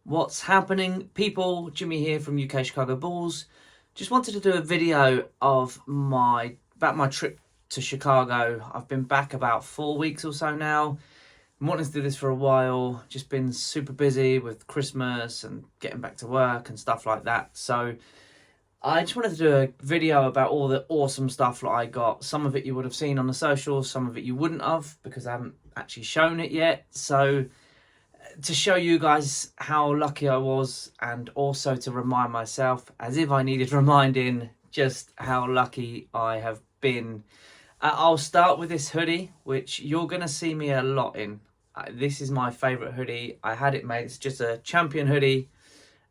What's happening, people? Jimmy here from UK Chicago Bulls. Just wanted to do a video of about my trip to Chicago. I've been back about 4 weeks or so now. I'm wanting to do this for a while. Just been super busy with Christmas and getting back to work and stuff like that. So I just wanted to do a video about all the awesome stuff that I got. Some of it you would have seen on the socials, some of it you wouldn't have because I haven't actually shown it yet. So to show you guys how lucky I was, and also to remind myself, as if I needed reminding, just how lucky I have been. I'll start with this hoodie, which you're going to see me a lot in. This is my favourite hoodie. I had it made, it's just a Champion hoodie,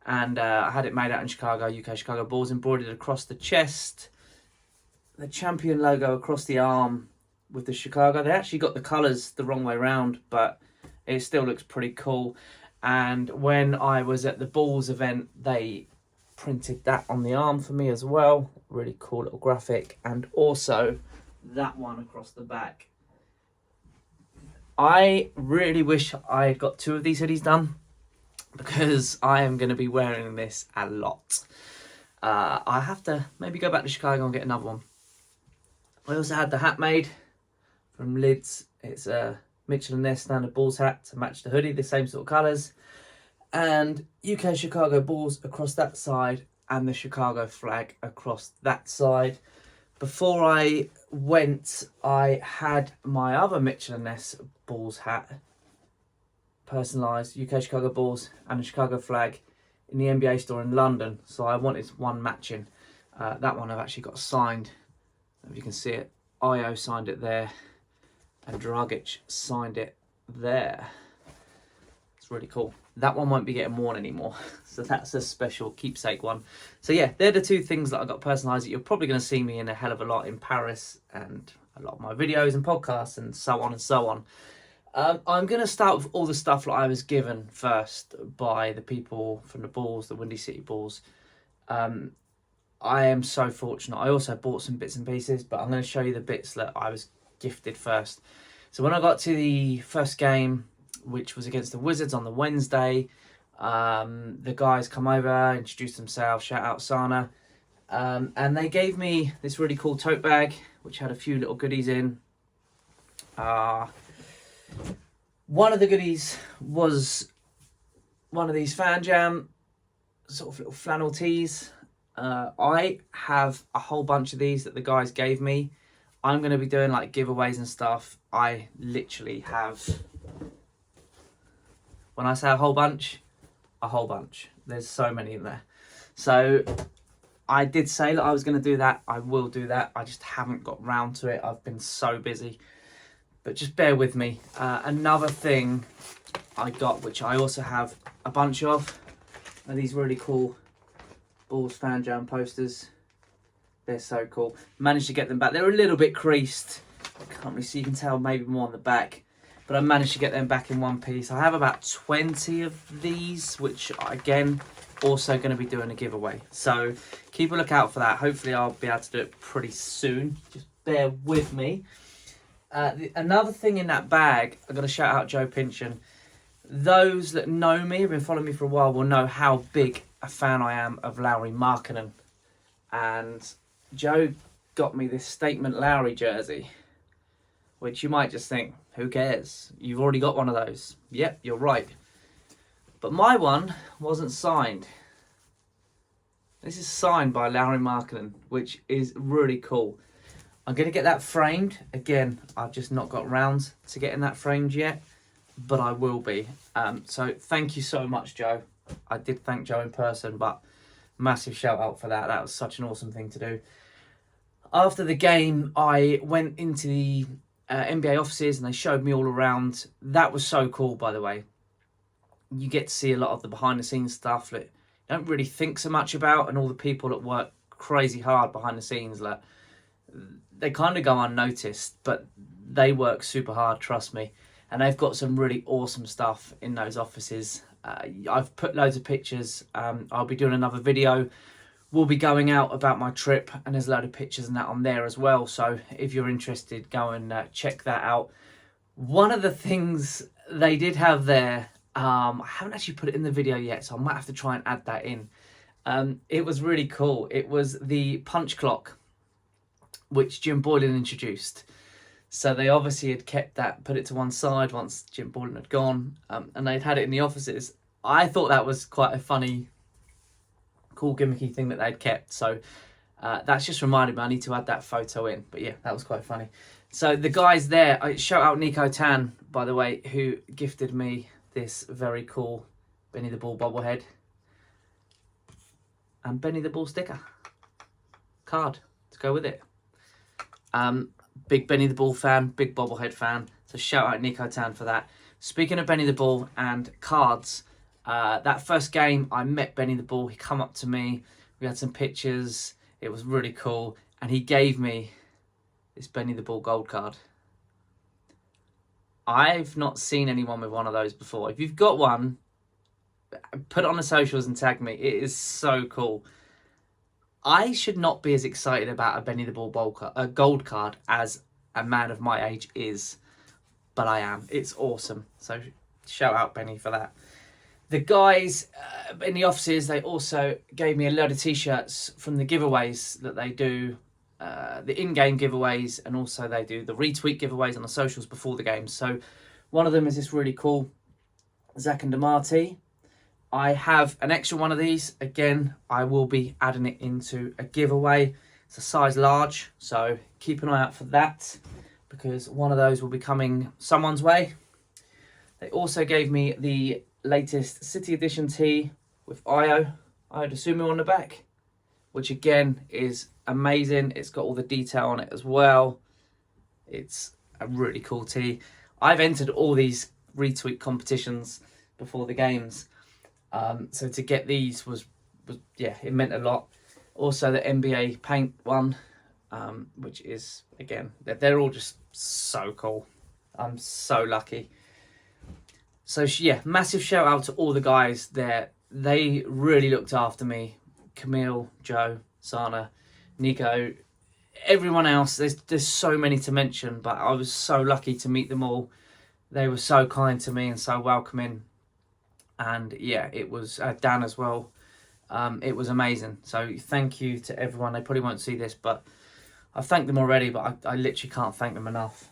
and I had it made out in Chicago, UK Chicago Bulls, embroidered across the chest, the Champion logo across the arm with the Chicago. They actually got the colours the wrong way around, but it still looks pretty cool. And when I was at the Bulls event, they printed that on the arm for me as well. Really cool little graphic. And also that one across the back. I really wish I had got 2 of these hoodies done, because I am going to be wearing this a lot. I have to maybe go back to Chicago and get another one. I also had the hat made from Lids. It's a Mitchell & Ness standard Bulls hat to match the hoodie, the same sort of colours. And UK Chicago Bulls across that side, and the Chicago flag across that side. Before I went, I had my other Mitchell & Ness Bulls hat, personalised, UK Chicago Bulls and a Chicago flag, in the NBA store in London. So I wanted one matching. That one I've actually got signed. If you can see it, Io signed it there, and Dragic signed it there. It's really cool. That one won't be getting worn anymore, so that's a special keepsake one. So yeah, they're the 2 things that I got personalised that you're probably going to see me in a hell of a lot in Paris, and a lot of my videos and podcasts and so on and so on. I'm going to start with all the stuff that I was given first by the people from the Bulls, the Windy City Bulls. I am so fortunate. I also bought some bits and pieces, but I'm going to show you the bits that I was gifted first. So when I got to the first game, which was against the Wizards on the Wednesday, the guys come over, introduced themselves, shout out Sana, and they gave me this really cool tote bag which had a few little goodies in. One of the goodies was one of these Fan Jam sort of little flannel tees. I have a whole bunch of these that the guys gave me. I'm going to be doing like giveaways and stuff. I literally have, when I say a whole bunch. There's so many in there. So I did say that I was going to do that. I will do that. I just haven't got round to it. I've been so busy. But just bear with me. Another thing I got, which I also have a bunch of, are these really cool Bulls Fan Jam posters. They're so cool. Managed to get them back. They're a little bit creased. I can't really see. You can tell maybe more on the back. But I managed to get them back in one piece. I have about 20 of these, which again, also going to be doing a giveaway. So keep a lookout for that. Hopefully I'll be able to do it pretty soon. Just bear with me. Another thing in that bag, I've got to shout out Joe Pinchin. Those that know me, have been following me for a while, will know how big a fan I am of Lauri Markkanen. And Joe got me this Statement Lowry jersey, which you might just think, who cares? You've already got one of those. Yep, you're right. But my one wasn't signed. This is signed by Lauri Markkanen, which is really cool. I'm going to get that framed. Again, I've just not got round to getting that framed yet, but I will be. So thank you so much, Joe. I did thank Joe in person, but massive shout out for that. That was such an awesome thing to do. After the game, I went into the NBA offices and they showed me all around. That was so cool, by the way. You get to see a lot of the behind the scenes stuff that you don't really think so much about, and all the people that work crazy hard behind the scenes. Like, they kind of go unnoticed, but they work super hard, trust me. And they've got some really awesome stuff in those offices. I've put loads of pictures. I'll be doing another video. We'll be going out about my trip, and there's a load of pictures and that on there as well. So if you're interested, go and check that out. One of the things they did have there, I haven't actually put it in the video yet, so I might have to try and add that in. It was really cool. It was the punch clock, which Jim Boylan introduced. So they obviously had kept that, put it to one side once Jim Boylan had gone, and they'd had it in the offices. I thought that was quite a funny, cool, gimmicky thing that they'd kept. So that's just reminded me I need to add that photo in. But yeah, that was quite funny. So the guys there, shout out Nico Tan, by the way, who gifted me this very cool Benny the Bull bobblehead and Benny the Bull sticker card to go with it. Big Benny the Bull fan, big bobblehead fan. So shout out Nico Tan for that. Speaking of Benny the Bull and cards, that first game I met Benny the Bull. He come up to me. We had some pictures. It was really cool. And he gave me this Benny the Bull gold card. I've not seen anyone with one of those before. If you've got one, put it on the socials and tag me. It is so cool. I should not be as excited about a Benny the Bull gold card as a man of my age is, but I am. It's awesome. So shout out Benny for that. The guys in the offices, they also gave me a load of t-shirts from the giveaways that they do, the in-game giveaways, and also they do the retweet giveaways on the socials before the games. So one of them is this really cool Zach and DeMarty. I have an extra one of these. Again, I will be adding it into a giveaway. It's a size large, so keep an eye out for that because one of those will be coming someone's way. They also gave me the latest City Edition tee with Io DeSumo on the back, which again is amazing. It's got all the detail on it as well. It's a really cool tee. I've entered all these retweet competitions before the games. So to get these was yeah, it meant a lot. Also the NBA paint one, which is, again, they're all just so cool. I'm so lucky. So yeah, massive shout out to all the guys there. They really looked after me. Camille, Joe, Sana, Nico, everyone else. There's so many to mention, but I was so lucky to meet them all. They were so kind to me and so welcoming. And yeah, it was Dan as well. It was amazing. So thank you to everyone. They probably won't see this, but I've thanked them already, but I literally can't thank them enough.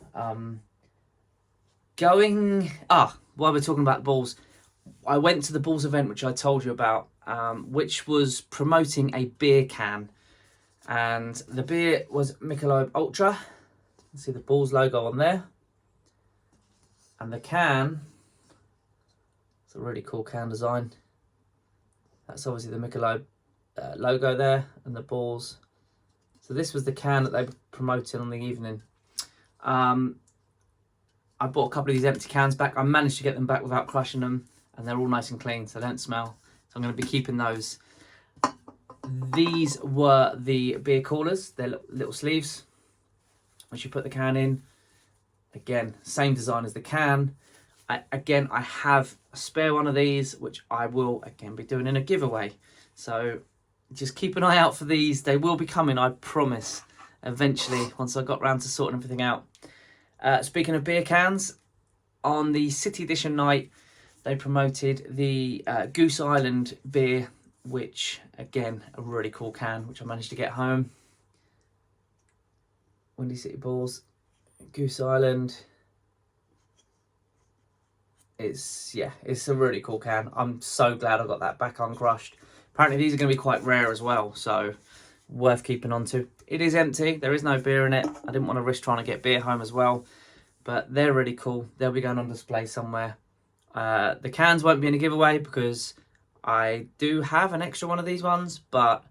While we're talking about the Bulls, I went to the Bulls event, which I told you about, which was promoting a beer can. And the beer was Michelob Ultra. You can see the Bulls logo on there. And the can, it's a really cool can design. That's obviously the Michelob logo there and the Bulls. So this was the can that they were promoting on the evening. I bought a couple of these empty cans back. I managed to get them back without crushing them, and they're all nice and clean, so they don't smell. So I'm going to be keeping those. These were the beer coolers. They're little sleeves, which you put the can in. Again, same design as the can. I have a spare one of these, which I will, again, be doing in a giveaway. So just keep an eye out for these. They will be coming, I promise, eventually, once I got round to sorting everything out. Speaking of beer cans, on the City Edition night, they promoted the Goose Island beer, which, again, a really cool can, which I managed to get home. Windy City Bulls, Goose Island. It's a really cool can. I'm so glad I got that back uncrushed. Apparently these are going to be quite rare as well, so worth keeping on to. It is empty. There is no beer in it. I didn't want to risk trying to get beer home as well, but they're really cool. They'll be going on display somewhere. The cans won't be in a giveaway because I do have an extra one of these ones, but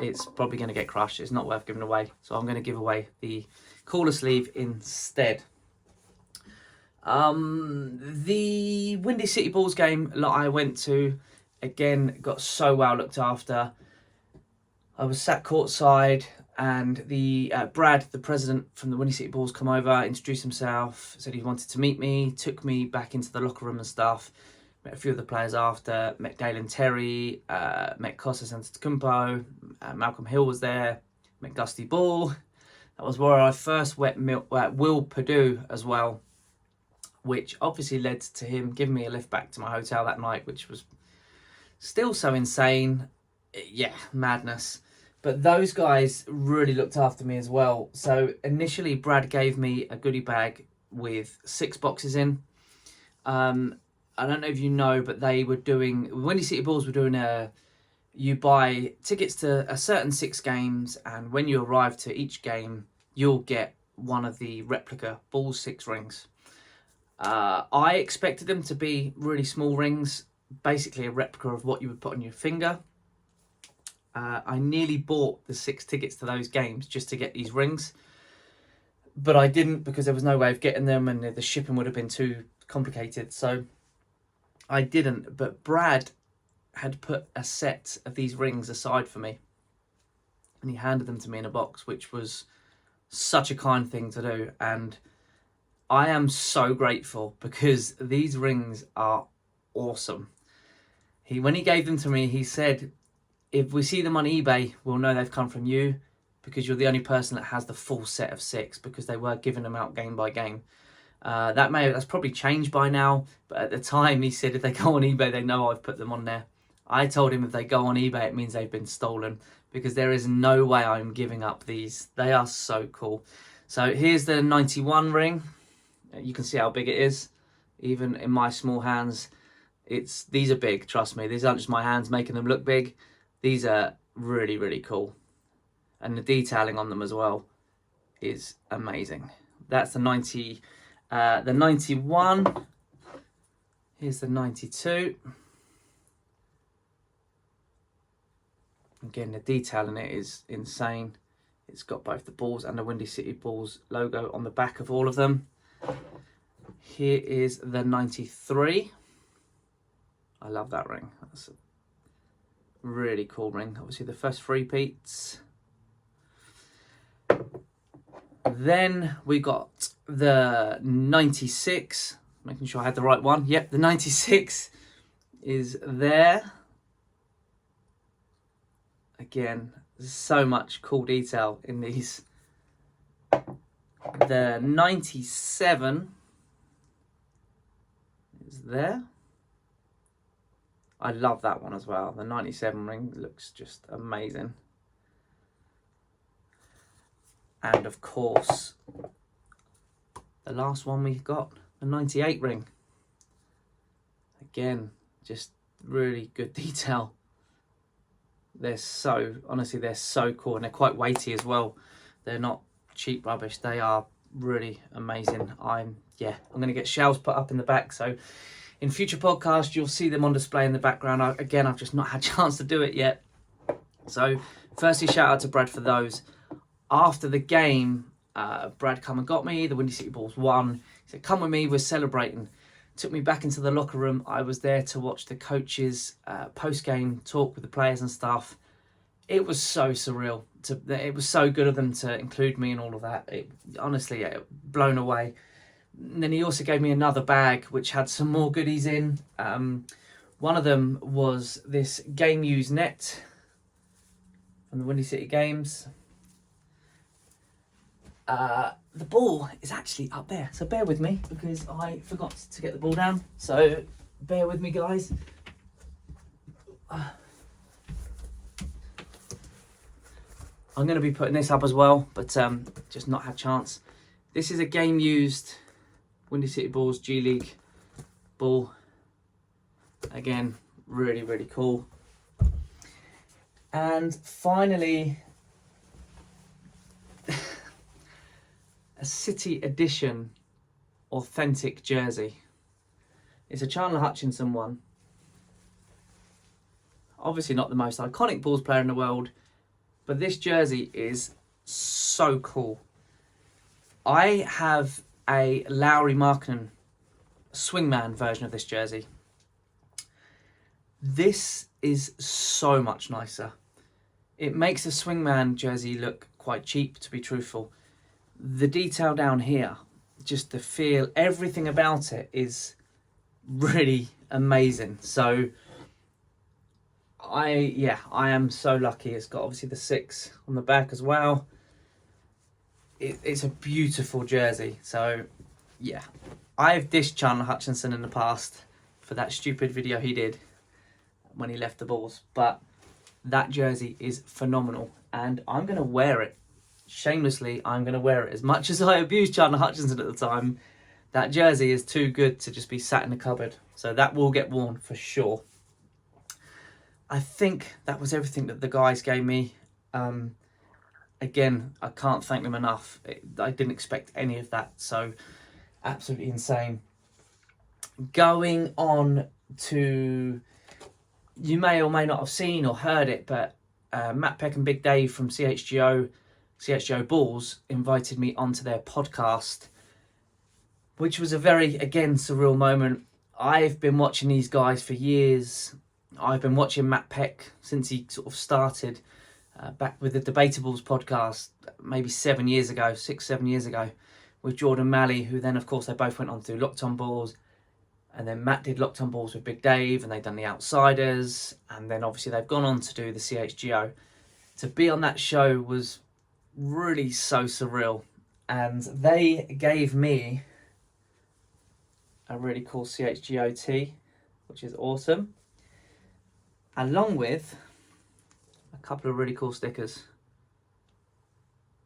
it's probably going to get crushed. It's not worth giving away, so I'm going to give away the cooler sleeve instead. The Windy City Bulls game that I went to, again, got so well looked after. I was sat courtside, and the Brad, the president from the Windy City Bulls, come over, introduced himself, said he wanted to meet me, took me back into the locker room and stuff. Met a few of the players after, met Dalen Terry, met Kostas Antetokounmpo, Malcolm Hill was there, met Gusty Ball. That was where I first met Will Perdue as well, which obviously led to him giving me a lift back to my hotel that night, which was still so insane. Yeah, madness. But those guys really looked after me as well. So initially, Brad gave me a goodie bag with 6 boxes in. I don't know if you know, but they were doing, Windy City Bulls were doing you buy tickets to a certain 6 games, and when you arrive to each game, you'll get one of the replica Bulls 6 rings. I expected them to be really small rings, basically a replica of what you would put on your finger. I nearly bought the 6 tickets to those games just to get these rings, but I didn't because there was no way of getting them, and the shipping would have been too complicated, so I didn't. But Brad had put a set of these rings aside for me, and he handed them to me in a box, which was such a kind thing to do, and I am so grateful because these rings are awesome. When he gave them to me, he said, if we see them on eBay, we'll know they've come from you because you're the only person that has the full set of 6, because they were giving them out game by game. That's probably changed by now, but at the time he said if they go on eBay, they know I've put them on there. I told him if they go on eBay, it means they've been stolen, because there is no way I'm giving up these. They are so cool. So here's the 91 ring. You can see how big it is. Even in my small hands, these are big, trust me. These aren't just my hands making them look big. These are really, really cool. And the detailing on them as well is amazing. That's the 91. Here's the 92. Again, the detail in it is insane. It's got both the Bulls and the Windy City Bulls logo on the back of all of them. Here is the 93. I love that ring. That's a really cool ring. Obviously the first 3 peats. Then we got the 96. Making sure I had the right one. Yep, the 96 is there. Again, there's so much cool detail in these. The 97 is there. I love that one as well. The 97 ring looks just amazing. And of course, the last one we've got, the 98 ring. Again, just really good detail. Honestly, they're so cool, and they're quite weighty as well. They're not cheap rubbish. They are really amazing. I'm going to get shelves put up in the back, so in future podcasts you'll see them on display in the background. I've just not had a chance to do it yet. So firstly, shout out to Brad for those. After the game, Brad come and got me. The Windy City Bulls won. He said, come with me, we're celebrating. Took me back into the locker room. I was there to watch the coaches post-game talk with the players and stuff. It was so surreal. It was so good of them to include me in all of that. Honestly, blown away. And then he also gave me another bag which had some more goodies in. One of them was this game used net from the Windy City games. The ball is actually up there, so bear with me because I forgot to get the ball down. So bear with me, guys. I'm going to be putting this up as well, but just not had a chance. This is a game used Windy City Bulls G League ball. Again, really, really cool. And finally, a City Edition authentic jersey. It's a Chandler Hutchinson one. Obviously not the most iconic Bulls player in the world, but this jersey is so cool. I have a Lauri Markkanen swingman version of this jersey. This is so much nicer. It makes the swingman jersey look quite cheap, to be truthful. The detail down here, just the feel, everything about it is really amazing. So I am so lucky. It's got obviously the 6 on the back as well. It's a beautiful jersey. So yeah, I've dished Chandler Hutchinson in the past for that stupid video he did when he left the Bulls, but that jersey is phenomenal, and I'm going to wear it. Shamelessly, I'm going to wear it. As much as I abused Chandler Hutchinson at the time, that jersey is too good to just be sat in the cupboard. So that will get worn for sure. I think that was everything that the guys gave me. Again, I can't thank them enough. I didn't expect any of that, so absolutely insane. Going on to, you may or may not have seen or heard it, but Matt Peck and Big Dave from CHGO Bulls invited me onto their podcast, which was a very, again, surreal moment. I've been watching these guys for years. I've been watching Matt Peck since he sort of started back with the Debatables podcast, maybe 7 years ago, 6-7 years ago, with Jordan Malley, who then, of course, they both went on to do Locked On Bulls. And then Matt did Locked On Bulls with Big Dave, and they've done The Outsiders. And then, obviously, they've gone on to do the CHGO. To be on that show was really so surreal. And they gave me a really cool CHGO tee, which is awesome, along with a couple of really cool stickers.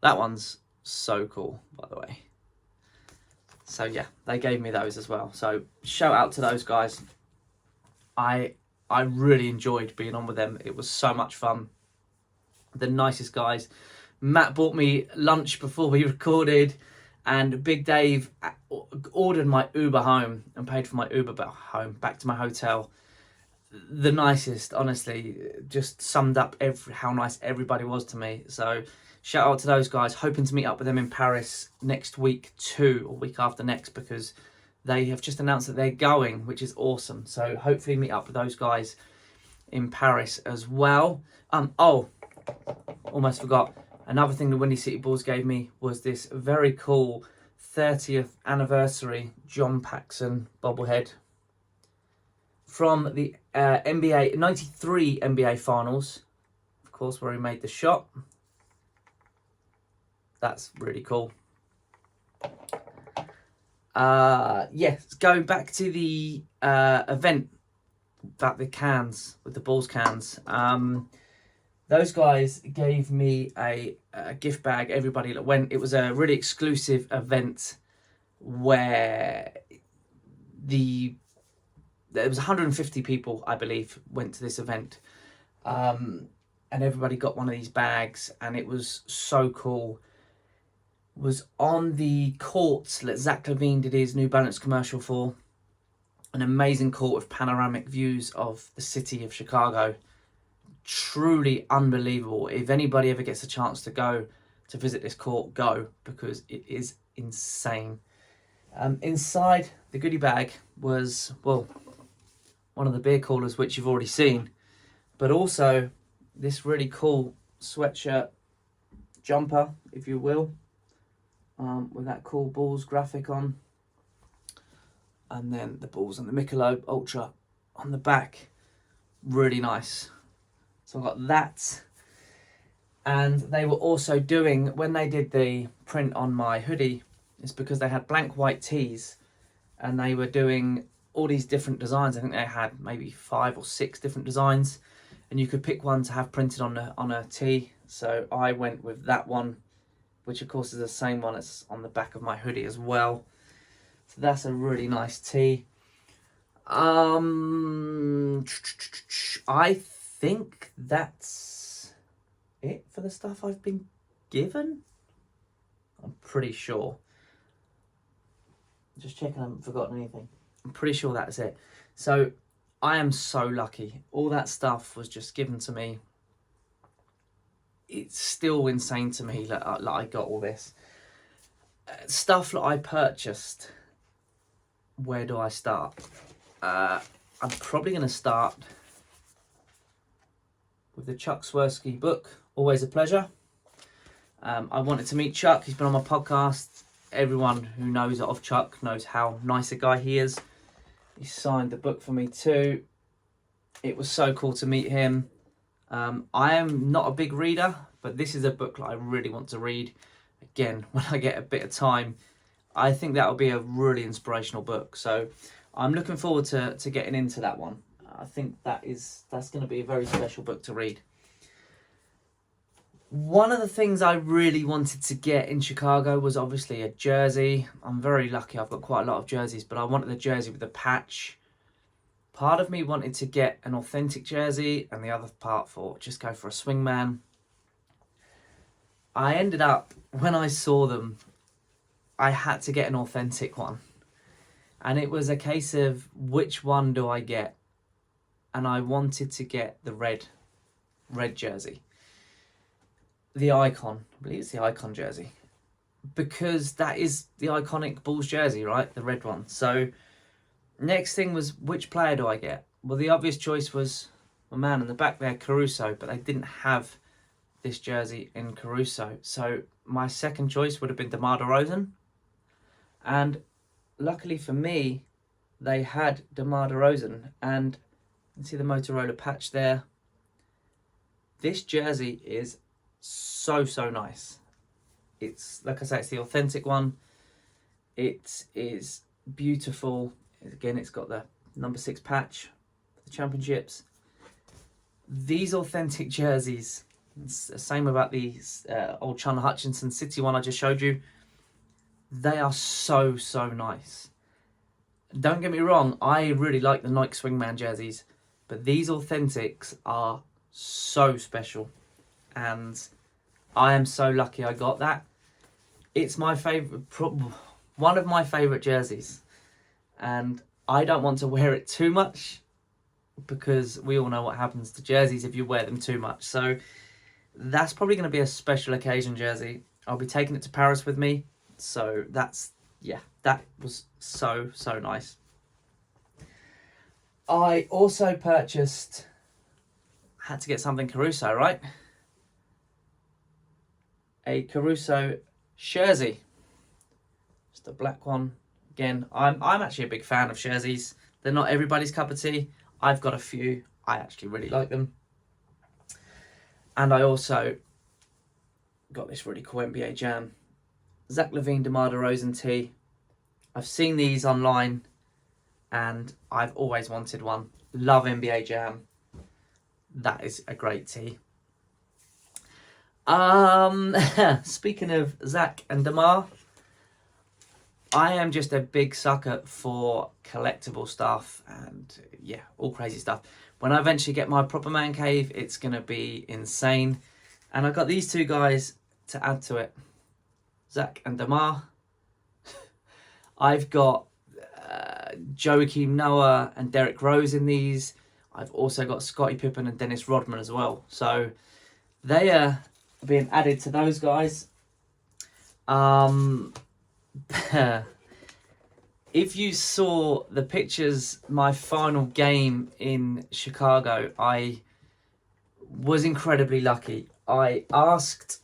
That one's so cool, by the way. So yeah, they gave me those as well. So shout out to those guys. I really enjoyed being on with them. It was so much fun. The nicest guys. Matt bought me lunch before we recorded, and Big Dave ordered my Uber home and paid for my Uber home back to my hotel. The nicest, honestly, just summed up how nice everybody was to me. So shout out to those guys. Hoping to meet up with them in Paris next week too, or week after next, because they have just announced that they're going, which is awesome. So hopefully meet up with those guys in Paris as well. Oh, almost forgot. Another thing the Windy City Bulls gave me was this very cool 30th anniversary John Paxson bobblehead from the NBA 93 NBA Finals, of course, where he made the shot. That's really cool. Yes, going back to the event about the cans, with the Bulls cans. Those guys gave me a gift bag, everybody that went. It was a really exclusive event where there was 150 people, I believe, went to this event. And everybody got one of these bags, and it was so cool. It was on the court that Zach LaVine did his New Balance commercial for. An amazing court with panoramic views of the city of Chicago. Truly unbelievable. If anybody ever gets a chance to go to visit this court, go, because it is insane. Inside the goodie bag was, well, one of the beer coolers, which you've already seen, but also this really cool sweatshirt jumper, if you will, with that cool Bulls graphic on, and then the Bulls and the Michelob Ultra on the back. Really nice. So I got that. And they were also doing, when they did the print on my hoodie, it's because they had blank white tees, and they were doing all these different designs. I think they had maybe 5 or 6 different designs, and you could pick one to have printed on a tee. So I went with that one, which of course is the same one that's on the back of my hoodie as well. So that's a really nice tee. I think that's it for the stuff I've been given. I'm pretty sure. Just checking I haven't forgotten anything. I'm pretty sure that's it. So I am so lucky. All that stuff was just given to me. It's still insane to me that I got all this. Stuff that I purchased. Where do I start? I'm probably going to start with the Chuck Swirsky book, Always a Pleasure. I wanted to meet Chuck. He's been on my podcast. Everyone who knows of Chuck knows how nice a guy he is. He signed the book for me too. It was so cool to meet him. I am not a big reader, but this is a book that I really want to read. Again, when I get a bit of time, I think that'll be a really inspirational book. So I'm looking forward to getting into that one. I think that's going to be a very special book to read. One of the things I really wanted to get in Chicago was obviously a jersey. I'm very lucky, I've got quite a lot of jerseys, but I wanted a jersey with a patch. Part of me wanted to get an authentic jersey, and the other part for just go for a swingman. I ended up, when I saw them, I had to get an authentic one. And it was a case of which one do I get? And I wanted to get the red jersey. The Icon, I believe it's the Icon jersey, because that is the iconic Bulls jersey, right? The red one. So next thing was, which player do I get? Well, the obvious choice was my man in the back there, Caruso, but they didn't have this jersey in Caruso. So my second choice would have been DeMar DeRozan. And luckily for me, they had DeMar DeRozan. And you can see the Motorola patch there. This jersey is so nice. It's, like I say, it's the authentic one. It is beautiful. Again, it's got the number 6 patch for the championships. These authentic jerseys, it's the same about the old Chandler Hutchinson City one I just showed you. They are so nice. Don't get me wrong, I really like the Nike Swingman jerseys, but these authentics are so special. And I am so lucky I got that. It's my favourite, one of my favourite jerseys. And I don't want to wear it too much, because we all know what happens to jerseys if you wear them too much. So that's probably going to be a special occasion jersey. I'll be taking it to Paris with me. So that's, yeah, that was so nice. I also purchased, had to get something Caruso, right? A Caruso jersey, just a black one. Again, I'm actually a big fan of jerseys. They're not everybody's cup of tea. I've got a few. I actually really like them. And I also got this really cool NBA Jam Zach LaVine DeMar DeRozan tee. I've seen these online and I've always wanted one. Love NBA Jam. That is a great tee. Speaking of Zach and DeMar, I am just a big sucker for collectible stuff and yeah, all crazy stuff. When I eventually get my proper man cave, it's going to be insane. And I've got these two guys to add to it. Zach and DeMar. I've got Joakim Noah and Derrick Rose in these. I've also got Scottie Pippen and Dennis Rodman as well. So they are being added to those guys. If you saw the pictures, my final game in Chicago, I was incredibly lucky. I asked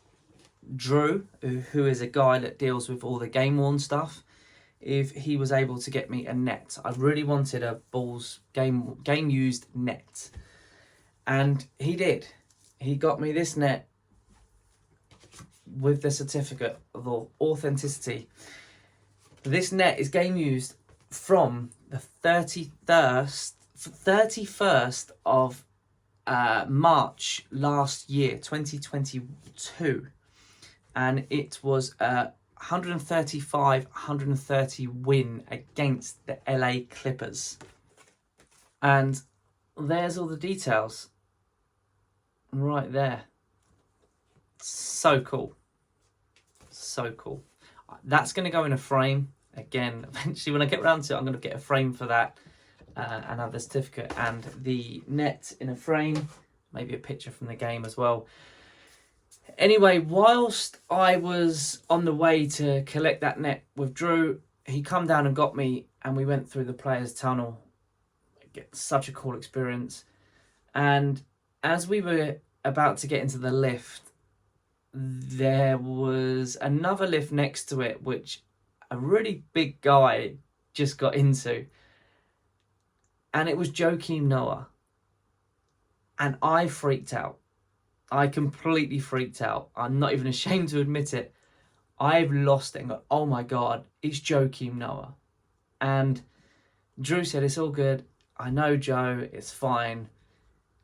Drew, who is a guy that deals with all the game worn stuff, if he was able to get me a net. I really wanted a Bulls game used net, and he did. He got me this net with the certificate of authenticity. This net is game used from the 31st of March last year, 2022. And it was a 135-130 win against the LA Clippers. And there's all the details right there. So cool. So cool. That's going to go in a frame. Again, eventually when I get around to it, I'm going to get a frame for that and have the certificate and the net in a frame. Maybe a picture from the game as well. Anyway, whilst I was on the way to collect that net with Drew, he come down and got me and we went through the players' tunnel. Such a cool experience. And as we were about to get into the lift, there was another lift next to it, which a really big guy just got into. And it was Joakim Noah. And I freaked out. I completely freaked out. I'm not even ashamed to admit it. I've lost it and go, oh my God, it's Joakim Noah. And Drew said, it's all good. I know Joe, it's fine.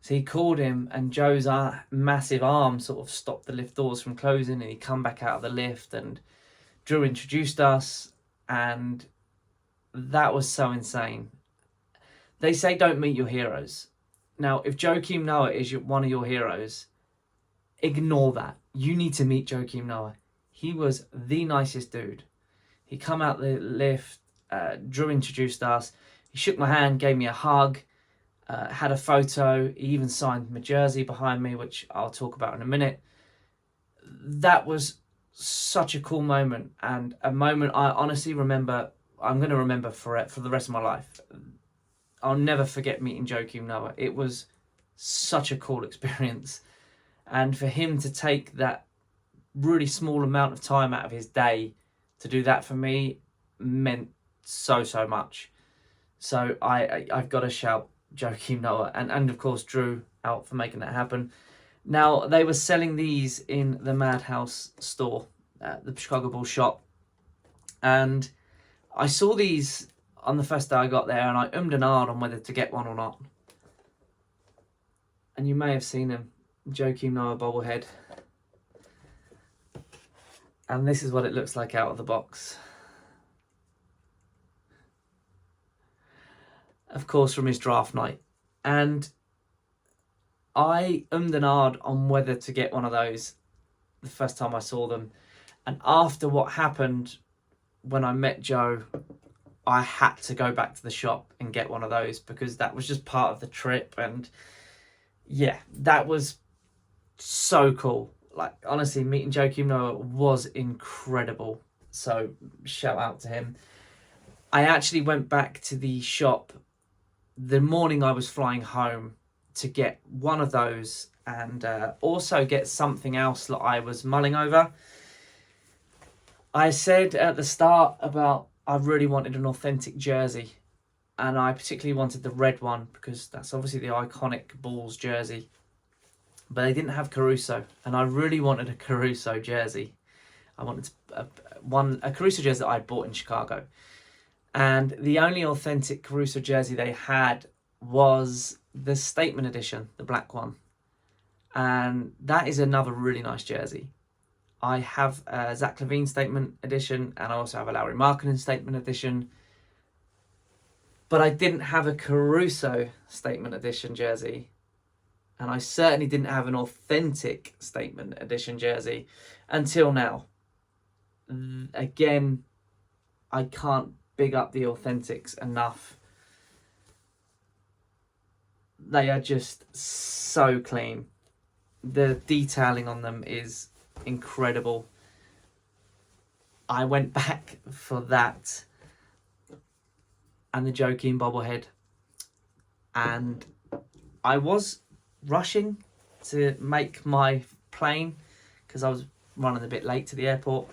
So he called him, and Joe's massive arm sort of stopped the lift doors from closing, and he come back out of the lift, and Drew introduced us, and that was so insane. They say don't meet your heroes. Now, if Joakim Noah is one of your heroes, ignore that. You need to meet Joakim Noah. He was the nicest dude. He come out the lift, Drew introduced us, he shook my hand, gave me a hug, had a photo, he even signed my jersey behind me, which I'll talk about in a minute. That was such a cool moment, and a moment I honestly remember, I'm going to remember for the rest of my life. I'll never forget meeting Joakim Noah. It was such a cool experience. And for him to take that really small amount of time out of his day to do that for me meant so much. So I've got to shout Joakim Noah and of course Drew out for making that happen. Now, they were selling these in the Madhouse store, the Chicago Bulls shop, and I saw these on the first day I got there, and I ummed and ahed on whether to get one or not. And you may have seen him, Joakim Noah bobblehead. And this is what it looks like out of the box. Of course, from his draft night. And I ummed and ahed on whether to get one of those the first time I saw them. And after what happened when I met Joe, I had to go back to the shop and get one of those, because that was just part of the trip. And yeah, that was so cool. Like, honestly, meeting Joakim Noah was incredible. So shout out to him. I actually went back to the shop the morning I was flying home to get one of those, and also get something else that I was mulling over. I said at the start about I really wanted an authentic jersey, and I particularly wanted the red one because that's obviously the iconic Bulls jersey. But they didn't have Caruso, and I really wanted a Caruso jersey. I wanted a Caruso jersey that I'd bought in Chicago. And the only authentic Caruso jersey they had was the Statement Edition, the black one. And that is another really nice jersey. I have a Zach LaVine Statement Edition, and I also have a Lauri Markkanen Statement Edition. But I didn't have a Caruso Statement Edition jersey. And I certainly didn't have an authentic Statement Edition jersey until now. Again, I can't big up the Authentics enough. They are just so clean. The detailing on them is incredible. I went back for that and the Joakim bobblehead, and I was rushing to make my plane because I was running a bit late to the airport,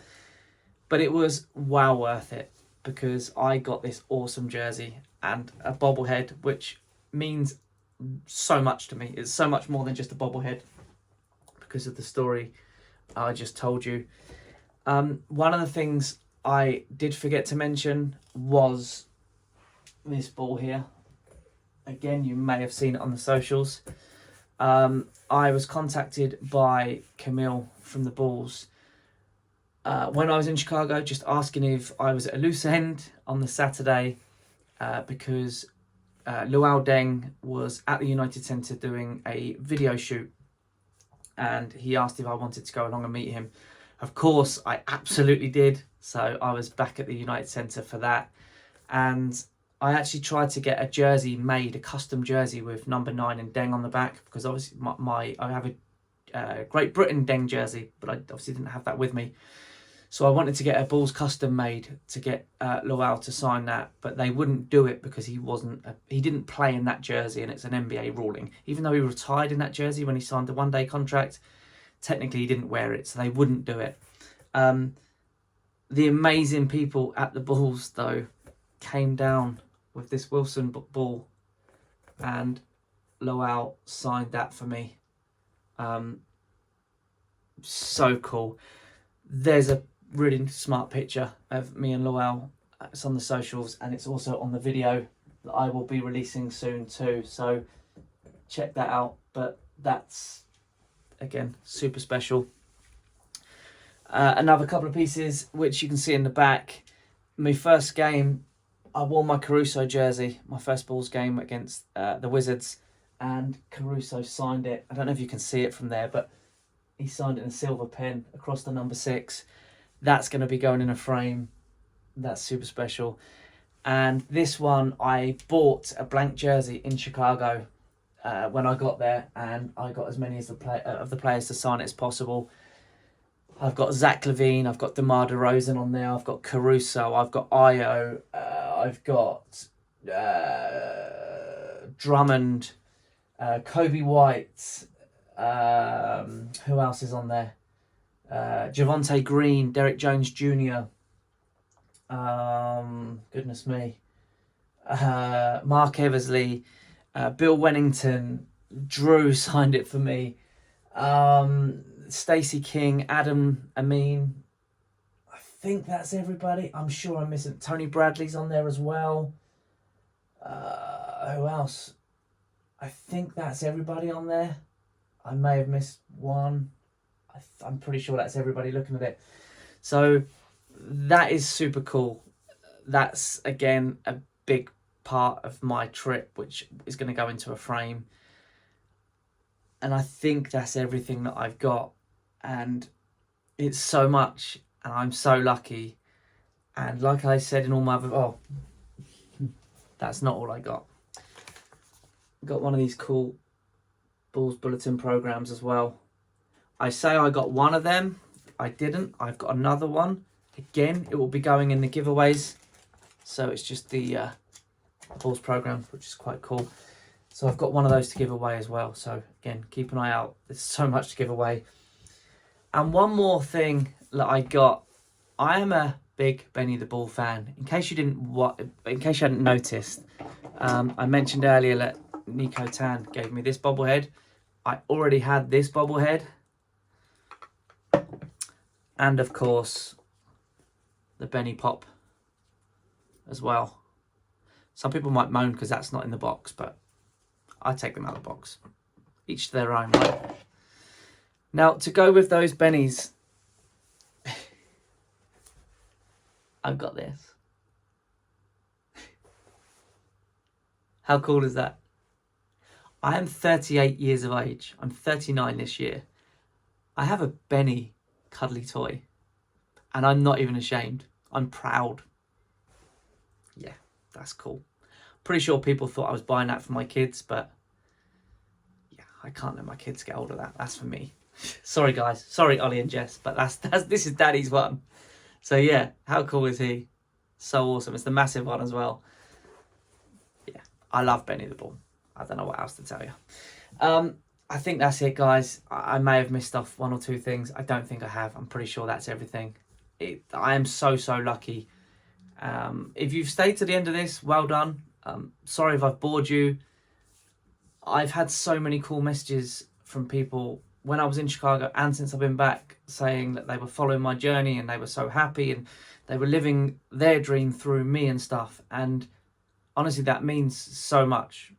but it was well worth it because I got this awesome jersey and a bobblehead, which means so much to me. It's so much more than just a bobblehead because of the story I just told you. One of the things I did forget to mention was this ball here. Again, you may have seen it on the socials. I was contacted by Camille from the Bulls when I was in Chicago, just asking if I was at a loose end on the Saturday because Luol Deng was at the United Center doing a video shoot, and he asked if I wanted to go along and meet him. Of course, I absolutely did. So I was back at the United Center for that, and I actually tried to get a jersey made, a custom jersey with number 9 and Deng on the back, because obviously I have a Great Britain Deng jersey, but I obviously didn't have that with me. So I wanted to get a Bulls custom made to get Luol to sign that, but they wouldn't do it because he didn't play in that jersey, and it's an NBA ruling. Even though he retired in that jersey when he signed the one-day contract, technically he didn't wear it, so they wouldn't do it. The amazing people at the Bulls, though, came down with this Wilson ball, and Luol signed that for me. So cool. There's a really smart picture of me and Lowell. It's on the socials, and it's also on the video that I will be releasing soon too. So check that out. But that's, again, super special. Another couple of pieces which you can see in the back. My first game, I wore my Caruso jersey, my first Bulls game against the Wizards, and Caruso signed it. I don't know if you can see it from there, but he signed it in a silver pen across the number 6. That's going to be going in a frame. That's super special. And this one, I bought a blank jersey in Chicago when I got there, and I got as many of the players to sign it as possible. I've got Zach LaVine, I've got DeMar DeRozan on there, I've got Caruso, I've got Io, I've got Drummond, Kobe White, who else is on there? Javonte Green, Derek Jones Jr., goodness me, Mark Eversley, Bill Wennington, Drew signed it for me, Stacey King, Adam Amin. I think that's everybody. I'm sure I'm missing. Tony Bradley's on there as well. Who else? I think that's everybody on there. I may have missed one. I'm pretty sure that's everybody looking at it. So that is super cool. That's, again, a big part of my trip, which is going to go into a frame. And I think that's everything that I've got. And it's so much, and I'm so lucky. And like I said in all my other... that's not all I got. Got one of these cool Bulls Bulletin programs as well. I say I got one of them. I didn't. I've got another one. Again, it will be going in the giveaways. So it's just the Bulls program, which is quite cool. So I've got one of those to give away as well. So again, keep an eye out. There's so much to give away. And one more thing that I got. I am a big Benny the Bull fan. In case you hadn't noticed, I mentioned earlier that Nico Tan gave me this bobblehead. I already had this bobblehead. And of course, the Benny Pop as well. Some people might moan because that's not in the box, but I take them out of the box. Each to their own, right? Now, to go with those Bennies, I've got this. How cool is that? I am 38 years of age. I'm 39 this year. I have a Benny cuddly toy. And I'm not even ashamed. I'm proud. Yeah, that's cool. Pretty sure people thought I was buying that for my kids, but yeah, I can't let my kids get hold of that. That's for me. Sorry, guys. Sorry, Ollie and Jess, but this is Daddy's one. So yeah, how cool is he? So awesome. It's the massive one as well. Yeah, I love Benny the Bull. I don't know what else to tell you. I think that's it, guys. I may have missed off one or two things. I don't think I have. I'm pretty sure that's everything. I am so lucky. If you've stayed to the end of this, well done. Sorry if I've bored you. I've had so many cool messages from people when I was in Chicago and since I've been back, saying that they were following my journey and they were so happy and they were living their dream through me and stuff. And honestly, that means so much.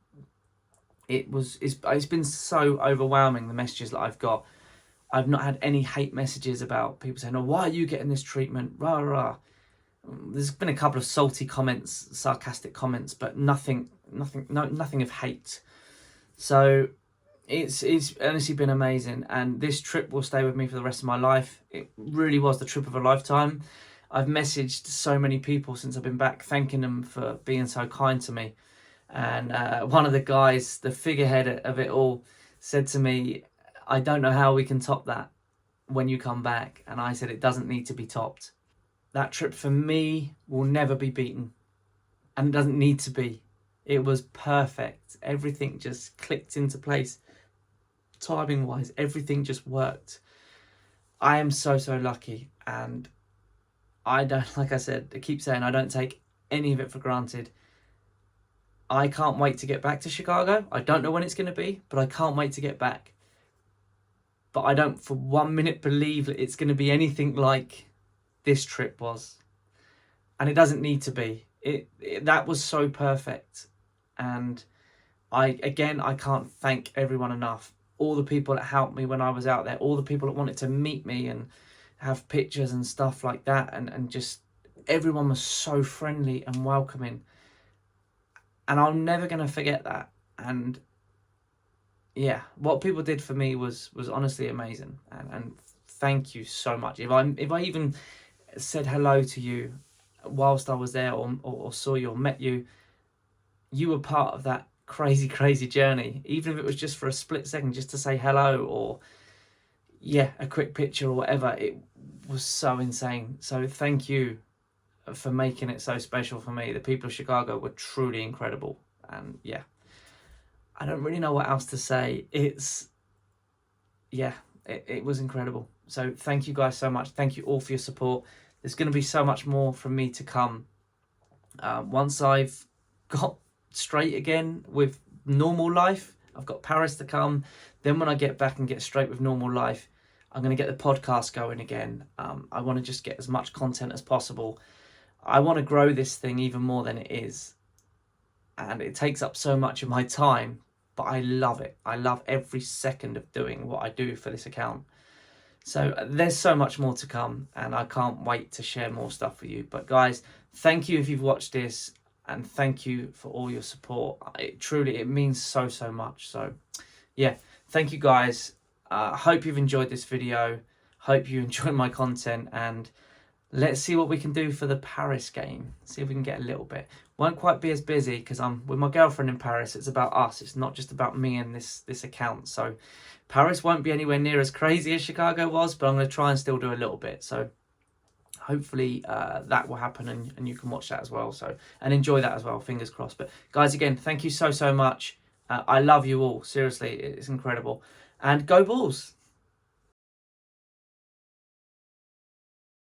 It's been so overwhelming, the messages that I've got. I've not had any hate messages about people saying, "Oh, why are you getting this treatment?" Rah rah. There's been a couple of salty comments, sarcastic comments, but nothing of hate. So it's honestly been amazing, and this trip will stay with me for the rest of my life. It really was the trip of a lifetime. I've messaged so many people since I've been back, thanking them for being so kind to me. And one of the guys, the figurehead of it all, said to me, "I don't know how we can top that when you come back." And I said, it doesn't need to be topped. That trip for me will never be beaten. And it doesn't need to be. It was perfect. Everything just clicked into place. Timing wise, everything just worked. I am so lucky. And I don't, like I said, I keep saying I don't take any of it for granted. I can't wait to get back to Chicago. I don't know when it's going to be, but I can't wait to get back. But I don't for 1 minute believe that it's going to be anything like this trip was. And it doesn't need to be. That was so perfect. And I can't thank everyone enough. All the people that helped me when I was out there, all the people that wanted to meet me and have pictures and stuff like that, and just everyone was so friendly and welcoming. And I'm never going to forget that. And yeah, what people did for me was honestly amazing. And thank you so much. If I even said hello to you whilst I was there, or saw you or met you, you were part of that crazy journey. Even if it was just for a split second, just to say hello, or a quick picture or whatever, it was so insane. So thank you for making it so special for me. The people of Chicago were truly incredible. And yeah, I don't really know what else to say. It was incredible. So thank you guys so much. Thank you all for your support. There's going to be so much more from me to come. Once I've got straight again with normal life, I've got Paris to come. Then when I get back and get straight with normal life, I'm going to get the podcast going again. I want to just get as much content as possible. I want to grow this thing even more than it is. And it takes up so much of my time, but I love it. I love every second of doing what I do for this account. So there's so much more to come, and I can't wait to share more stuff with you. But guys, thank you if you've watched this, and thank you for all your support. It means so much. So yeah, thank you guys. Hope you've enjoyed this video. Hope you enjoy my content, and let's see what we can do for the Paris game. See if we can get a little bit. Won't quite be as busy because I'm with my girlfriend in Paris. It's about us. It's not just about me and this account. So Paris won't be anywhere near as crazy as Chicago was, but I'm going to try and still do a little bit. So hopefully that will happen, and you can watch that as well. So, and enjoy that as well. Fingers crossed. But guys, again, thank you so much. I love you all. Seriously, it's incredible. And go Bulls.